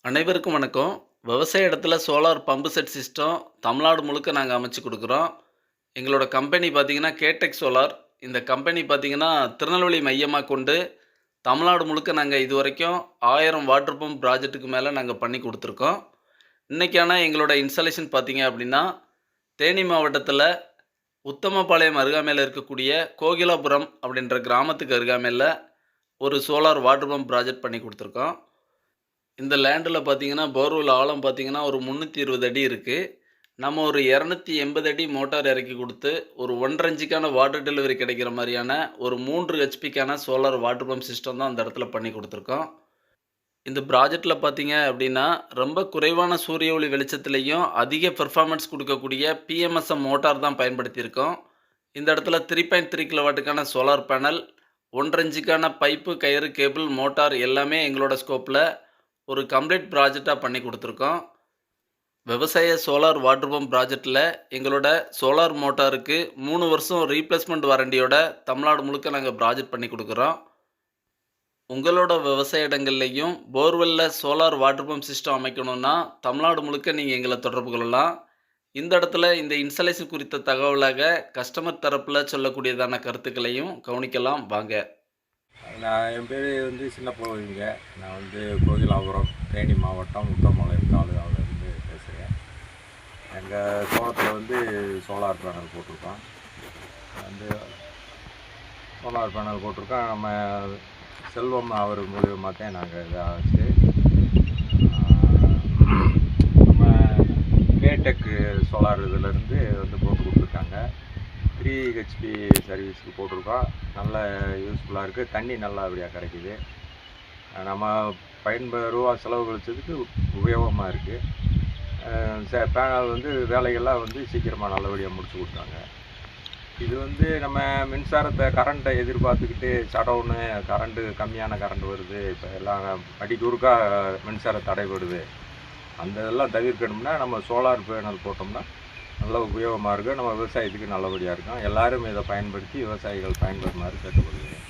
அனைவருக்கும் வணக்கம். விவசாய இடத்துல solar pump set system Tamil Nadu முழுக்க நாங்க அமைச்சு குடுக்குறோம். எங்களோட கம்பெனி பார்த்தீங்கன்னா, கேடெக் சோலார். இந்த கம்பெனி பார்த்தீங்கன்னா, திருநெல்வேலி மையமா கொண்டு தமிழ்நாடு முழுக்க நாங்க இதுவரைக்கும் 1000 வாட்டர் பம்ப் ப்ராஜெக்ட்டுக்கு மேல நாங்க பண்ணி குடுத்துருக்கோம். இன்னைக்கான எங்களோட இன்ஸ்டாலேஷன் பார்த்தீங்க அப்படின்னா, தேனி மாவட்டத்தில உத்தமபாளையம் அருகாமையில இருக்கக்கூடிய கோகிலாபுரம் அப்படின்ற கிராமத்துக்கு அருகாமையில ஒரு சோலார் வாட்டர் பம்ப் ப்ராஜெக்ட் பண்ணி குடுத்துருக்கோம். இந்த லேண்டில பார்த்தீங்கன்னா, போர்வெல் ஆழம் பார்த்தீங்கன்னா, ஒரு 320 அடி இருக்கு. நம்ம ஒரு 280 அடி மோட்டார் இறக்கி குடுத்து, ஒரு 1 1/2 இன்ச்சுக்கான வாட்டர் டெலிவரி கிடைக்கிற மாரியான ஒரு 3 ஹெச்பிக்கான சோலார் வாட்டர் பம்ப் சிஸ்டம் தான் அந்த இடத்துல பண்ணி குடுத்துருக்கோம். இந்த ப்ராஜெக்ட்ல பார்த்தீங்க அப்படின்னா, ரொம்ப குறைவான சூரிய ஒளி வெளிச்சத்திலயும் அதிக பெர்ஃபார்மன்ஸ் குடுக்கக்கூடிய பிஎம்எஸ்எம் மோட்டார் தான் பயன்படுத்தியிருக்கோம். இந்த இடத்துல 3.3 கிலோவாட்டுக்கான சோலார் பேனல், 1 1/2 இன்ச்சுக்கான பைப்பு, கயிறு, கேபிள், மோட்டார் எல்லாமே எங்களோட ஸ்கோப்ல ஒரு கம்ப்ளீட் ப்ராஜெக்ட்டா பண்ணி குடுத்துருக்கோம். விவசாய சோலார் வாட்டர் பம்ப் ப்ராஜெக்ட்ல எங்களோட சோலார் மோட்டாருக்கு 3 வருஷம் ரீப்ளேஸ்மெண்ட் வாரண்டியோட தமிழ்நாடு முழுக்க நாங்க ப்ராஜெக்ட் பண்ணி குடுக்குறோம். உங்களோட விவசாய இடங்கள்லயும் போர்வெல்ல சோலார் வாட்டர் பம்ப் சிஸ்டம் அமைக்கணும்னா, தமிழ்நாடு முழுக்க நீங்க எங்கள தொடர்பு கொள்ளலாம். இந்த இடத்துல இந்த இன்ஸ்டாலேஷன் குறித்த தகவலாக கஸ்டமர் தரப்புல சொல்லக்கூடியதான கருத்துக்களையும் கவனிக்கலாம் வாங்க. என் பேர் சின்ன போவீங்க. நான் கோகிலாபுரம், தேனி மாவட்டம், உத்தமபாளையம் தாலுகாவிலேருந்து பேசுகிறேன். எங்கள் தோட்டத்தில் சோலார் பேனல் போட்டிருக்கோம். வந்து சோலார் பேனல் போட்டிருக்கோம். நம்ம செல்வம் அவர் மூலியமாக தான் நாங்கள் இதை ஆச்சு. நம்ம கேடெக் சோலார் இதிலேருந்து போட்டு கொடுத்துருக்காங்க. 3 ஹெச்பி சர்வீஸுக்கு போட்டிருக்கோம். நல்ல யூஸ்ஃபுல்லாக இருக்குது. தண்ணி நல்லபடியாக கிடைக்கிது. நம்ம ரூபா செலவு கழிச்சதுக்கு உபயோகமாக இருக்குது. பேனல் வேலைகள்லாம் சீக்கிரமாக நல்லபடியாக முடிச்சு கொடுத்தாங்க. இது நம்ம மின்சாரத்தை கரண்ட்டை எதிர்பார்த்துக்கிட்டு ஷட்டவுனு கரண்ட்டு கம்மியான கரண்ட் வருது. இப்போ எல்லாம் அடிக்குறுக்கா மின்சாரம் தடைபடுது. அந்த இதெல்லாம் தவிர்க்கணும்னா நம்ம சோலார் பேனல் போட்டோம்னா நல்ல உபயோகமாக இருக்கும். நம்ம விவசாயத்துக்கு நல்லபடியாக இருக்கும். எல்லோரும் இதை பயன்படுத்தி விவசாயிகள் பயன்பெறுமாறு கேட்டுக்கொள்கிறேன்.